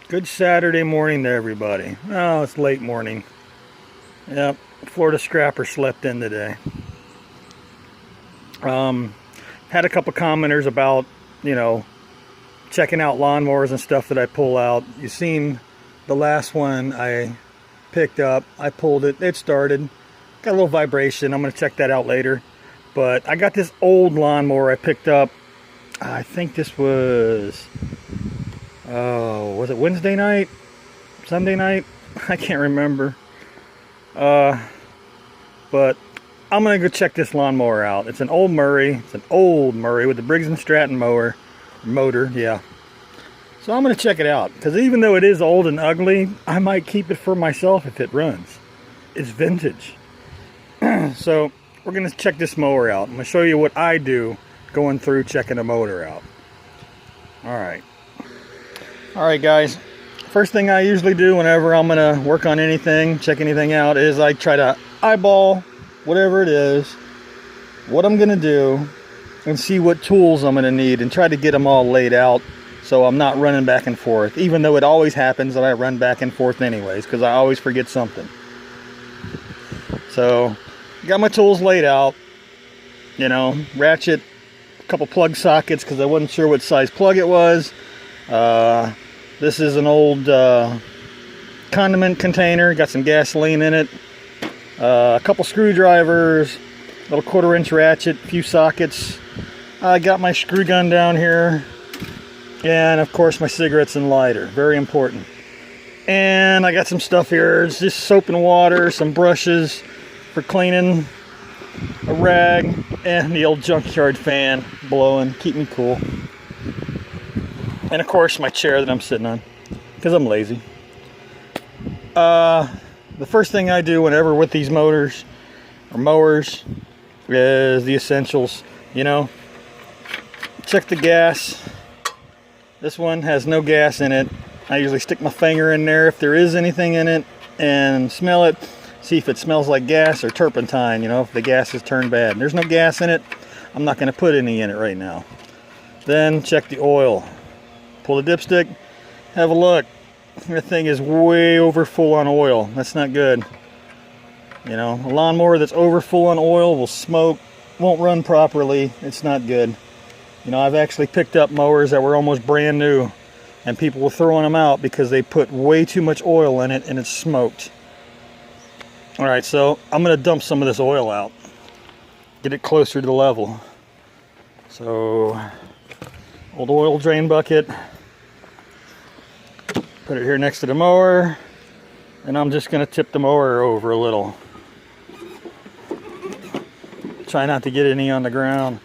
Good Saturday morning to everybody. Oh, it's late morning. Yep, Florida Scrapper slept in today. Had a couple commenters about, checking out lawnmowers and stuff that I pull out. You seen the last one I picked up. I pulled it. It started. Got a little vibration. I'm going to check that out later. But I got this old lawnmower I picked up. I think this was... Oh, was it Wednesday night? Sunday night? I can't remember. But I'm gonna go check this lawnmower out. It's an old Murray. It's an old Murray with the Briggs & Stratton motor, yeah. So I'm gonna check it out, because even though it is old and ugly, I might keep it for myself if it runs. It's vintage. So we're gonna check this mower out. I'm gonna show you what I do going through checking a motor out. Alright guys, first thing I usually do whenever I'm gonna work on anything, check anything out, is I try to eyeball whatever it is, what I'm gonna do, and see what tools I'm gonna need, and try to get them all laid out so I'm not running back and forth, even though it always happens that I run back and forth anyways, because I always forget something. So got my tools laid out, ratchet, a couple plug sockets because I wasn't sure what size plug it was. This is an old condiment container, got some gasoline in it, a couple screwdrivers, little 1/4 inch ratchet, a few sockets. I got my screw gun down here, and of course my cigarettes and lighter, very important. And I got some stuff here. It's just soap and water, some brushes for cleaning, a rag, and the old junkyard fan blowing, keep me cool. And of course my chair that I'm sitting on, because I'm lazy. The first thing I do whenever with these motors or mowers is the essentials. Check the gas. This one has no gas in it. I usually stick my finger in there if there is anything in it and smell it. See if it smells like gas or turpentine, if the gas is turned bad. There's no gas in it. I'm not going to put any in it right now. Then check the oil. Pull the dipstick, have a look. That thing is way over full on oil. That's not good. A lawnmower that's over full on oil will smoke, won't run properly. It's not good. I've actually picked up mowers that were almost brand new, and people were throwing them out because they put way too much oil in it and it smoked. Alright, so I'm going to dump some of this oil out. Get it closer to the level. So, old oil drain bucket. Put it here next to the mower, and I'm just going to tip the mower over a little. Try not to get any on the ground.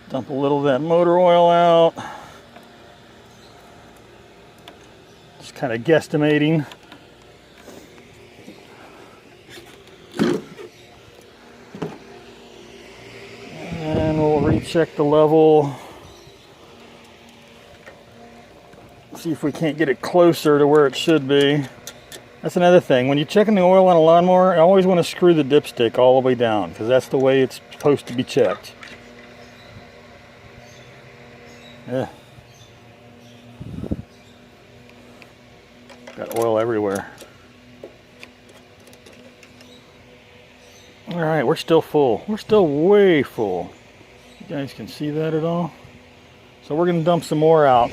Dump a little of that motor oil out. Just kind of guesstimating. And we'll recheck the level. See if we can't get it closer to where it should be. That's another thing. When you're checking the oil on a lawnmower, I always want to screw the dipstick all the way down, because that's the way it's supposed to be checked. Yeah. Got oil everywhere. Alright, we're still full. We're still way full. You guys can see that at all? So we're going to dump some more out.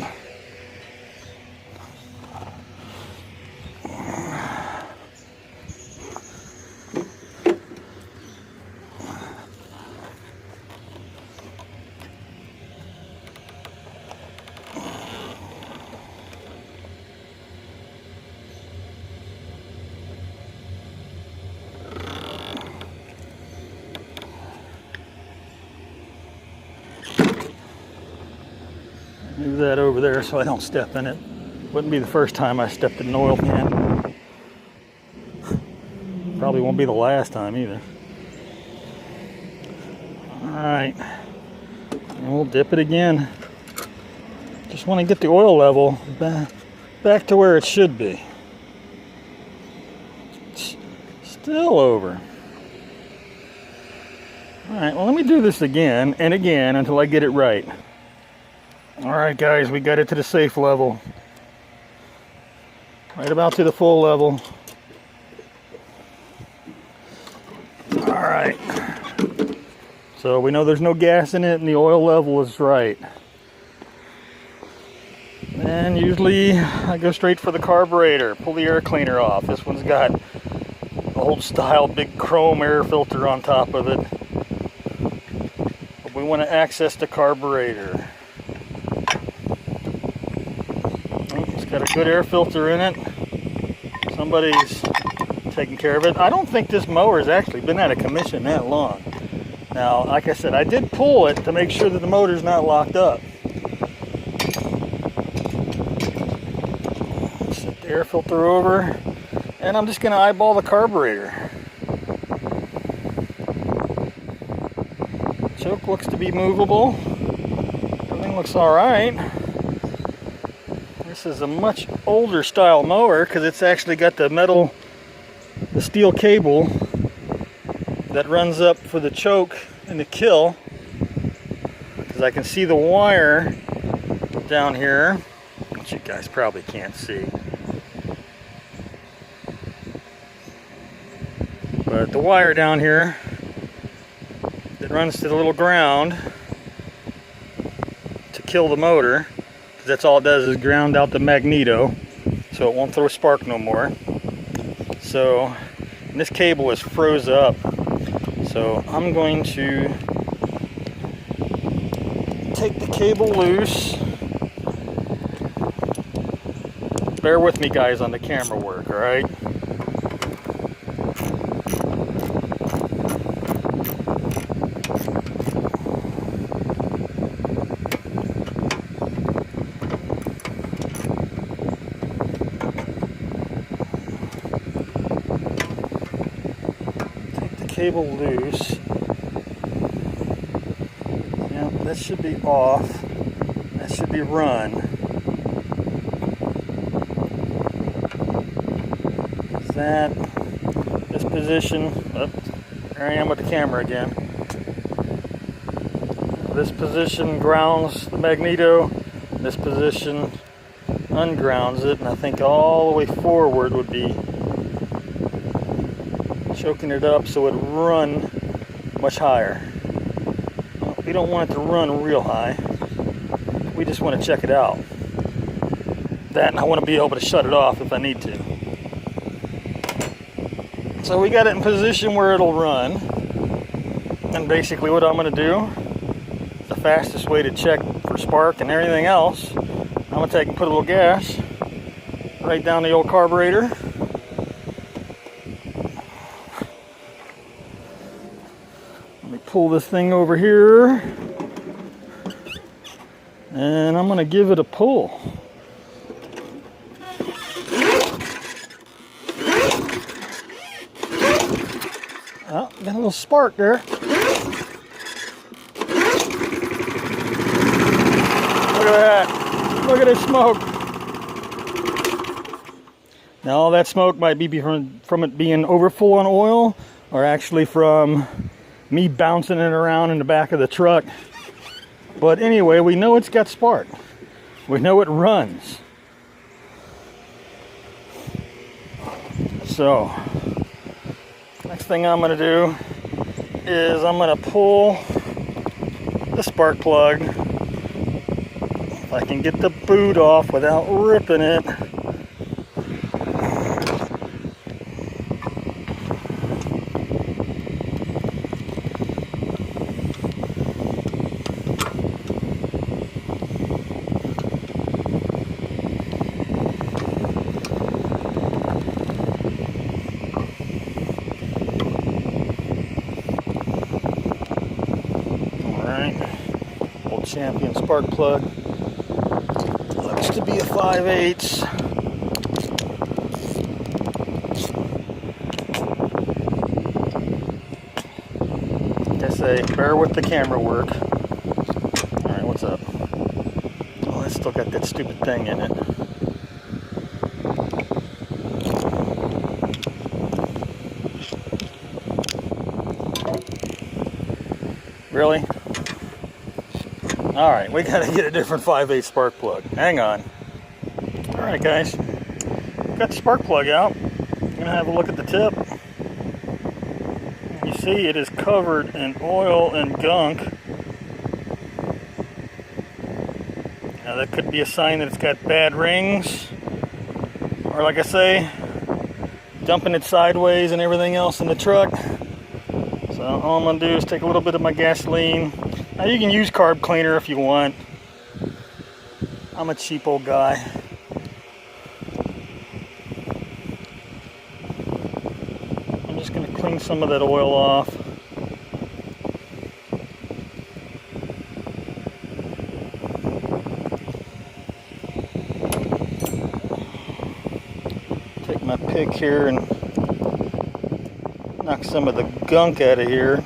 Move that over there so I don't step in it. Wouldn't be the first time I stepped in an oil can. Probably won't be the last time either. Alright. And we'll dip it again. Just want to get the oil level back to where it should be. Still over. Alright, well let me do this again and again until I get it right. Alright guys, we got it to the safe level. Right about to the full level. Alright. So we know there's no gas in it and the oil level is right. And usually I go straight for the carburetor, pull the air cleaner off. This one's got old style big chrome air filter on top of it. But we want to access the carburetor. It's got a good air filter in it. Somebody's taking care of it. I don't think this mower has actually been out of commission that long. Now, like I said, I did pull it to make sure that the motor's not locked up. Set the air filter over, and I'm just going to eyeball the carburetor. Choke looks to be movable. Everything looks alright. This is a much older style mower because it's actually got the steel cable that runs up for the choke and the kill, because I can see the wire down here, which you guys probably can't see, but the wire down here that runs to the little ground to kill the motor, because that's all it does is ground out the magneto so it won't throw a spark no more. So, and this cable is froze up. So I'm going to take the cable loose. Bear with me guys on the camera work, alright? Cable loose. Now that should be off. That should be run. That this position. Oh, there I am with the camera again. This position grounds the magneto. This position ungrounds it, and I think all the way forward would be choking it up so it would run much higher. Well, we don't want it to run real high. We just want to check it out. That, and I want to be able to shut it off if I need to. So we got it in position where it'll run. And basically what I'm going to do, the fastest way to check for spark and everything else, I'm going to take and put a little gas right down the old carburetor. Pull this thing over here, and I'm going to give it a pull. Oh, got a little spark there. Look at that. Look at this smoke. Now all that smoke might be from it being overfull on oil, or actually from me bouncing it around in the back of the truck. But anyway, we know it's got spark. We know it runs. So, next thing I'm going to do is I'm going to pull the spark plug. If I can get the boot off without ripping it. Old Champion spark plug. Looks to be a 5/8. Like I say, bear with the camera work. Alright, what's up? Oh, it's still got that stupid thing in it. Really? Alright, we gotta get a different 5/8 spark plug. Hang on. Alright guys, got the spark plug out. I'm gonna have a look at the tip. You see it is covered in oil and gunk. Now that could be a sign that it's got bad rings. Or like I say, dumping it sideways and everything else in the truck. So all I'm going to do is take a little bit of my gasoline. Now you can use carb cleaner if you want. I'm a cheap old guy. I'm just going to clean some of that oil off. Take my pick here and knock some of the gunk out of here.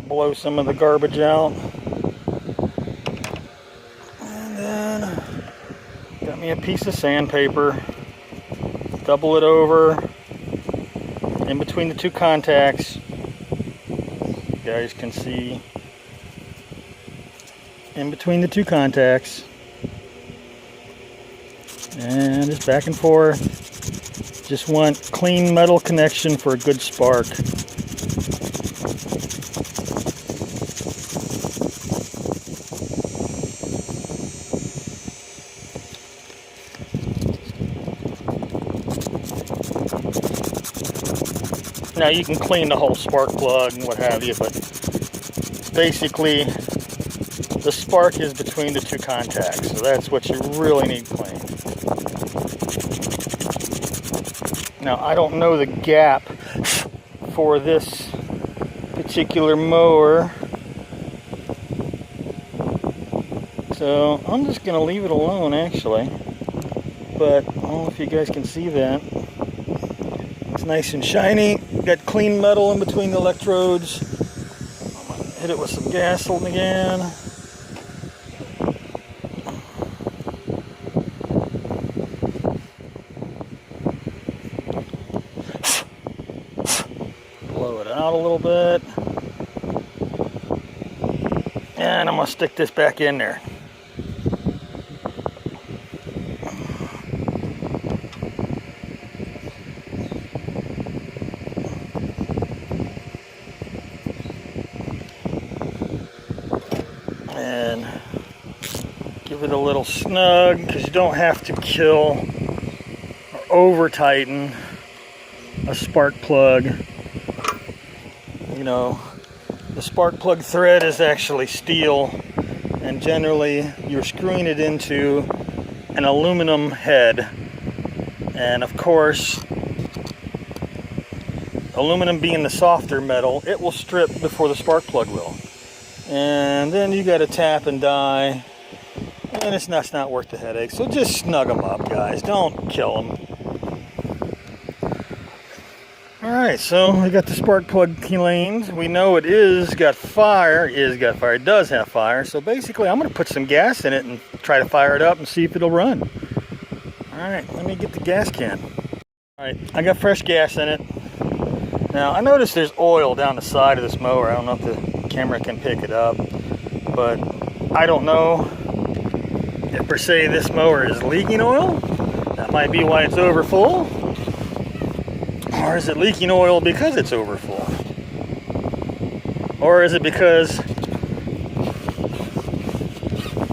Blow some of the garbage out. And then got me a piece of sandpaper. Double it over in between the two contacts. You guys can see in between the two contacts, and just back and forth. Just want clean metal connection for a good spark. Now you can clean the whole spark plug and what have you, but basically the spark is between the two contacts, so that's what you really need clean. Now I don't know the gap for this particular mower, so I'm just going to leave it alone actually, but I don't know if you guys can see that. It's nice and shiny, got clean metal in between the electrodes. I'm going to hit it with some gasoline again. Blow it out a little bit. And I'm going to stick this back in there. And give it a little snug, because you don't have to kill or over tighten a spark plug. You know, the spark plug thread is actually steel, and generally you're screwing it into an aluminum head, and of course aluminum being the softer metal, it will strip before the spark plug will. And then you got to tap and die, and it's not worth the headache. So just snug them up, guys. Don't kill them. All right, so we got the spark plug cleaned. We know it got fire. It does have fire. So basically, I'm going to put some gas in it and try to fire it up and see if it'll run. All right, let me get the gas can. All right, I got fresh gas in it. Now I noticed there's oil down the side of this mower. I don't know if the camera can pick it up, but I don't know if per se this mower is leaking oil. That might be why it's over full, or is it leaking oil because it's over full, or is it because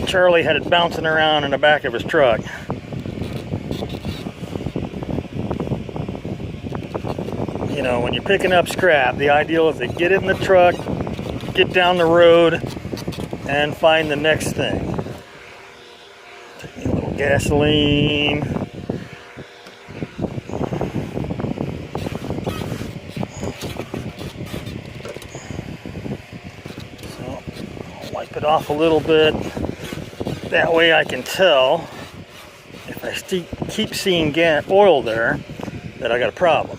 Charlie had it bouncing around in the back of his truck. You know, when you're picking up scrap, the ideal is to get it in the truck, get down the road, and find the next thing. Take me a little gasoline. So, I'll wipe it off a little bit. That way I can tell if I keep seeing oil there that I got a problem.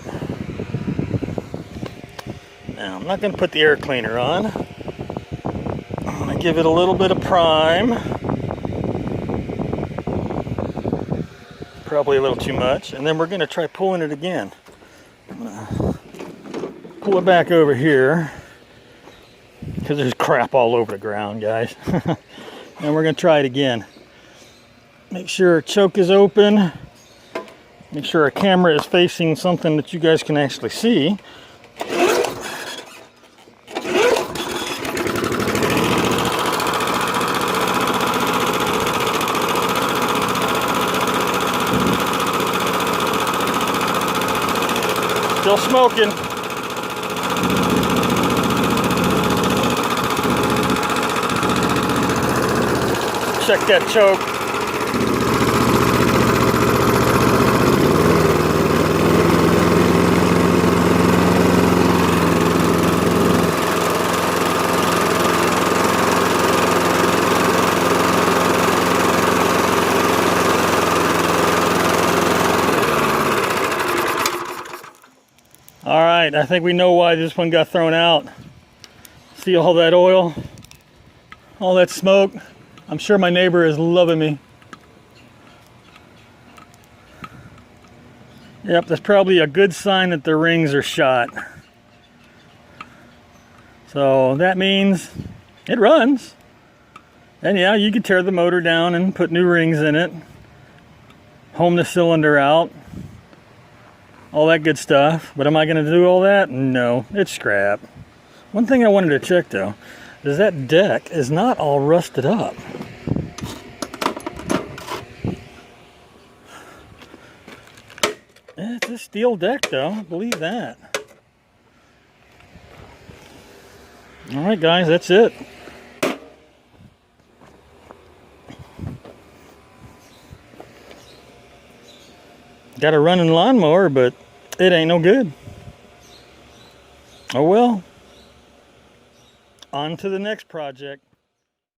Now, I'm not going to put the air cleaner on. I'm going to give it a little bit of prime. Probably a little too much. And then we're going to try pulling it again. I'm going to pull it back over here because there's crap all over the ground, guys. And we're going to try it again. Make sure our choke is open. Make sure our camera is facing something that you guys can actually see. Still smoking. Check that choke. All right, I think we know why this one got thrown out. See all that oil, all that smoke. I'm sure my neighbor is loving me. Yep, that's probably a good sign that the rings are shot. So that means it runs. And yeah, you could tear the motor down and put new rings in it. Home the cylinder out. All that good stuff. But am I going to do all that? No, it's scrap. One thing I wanted to check though is that deck is not all rusted up. It's a steel deck though, I believe that. Alright guys, that's it. Got a running lawnmower, but it ain't no good. Oh well. On to the next project.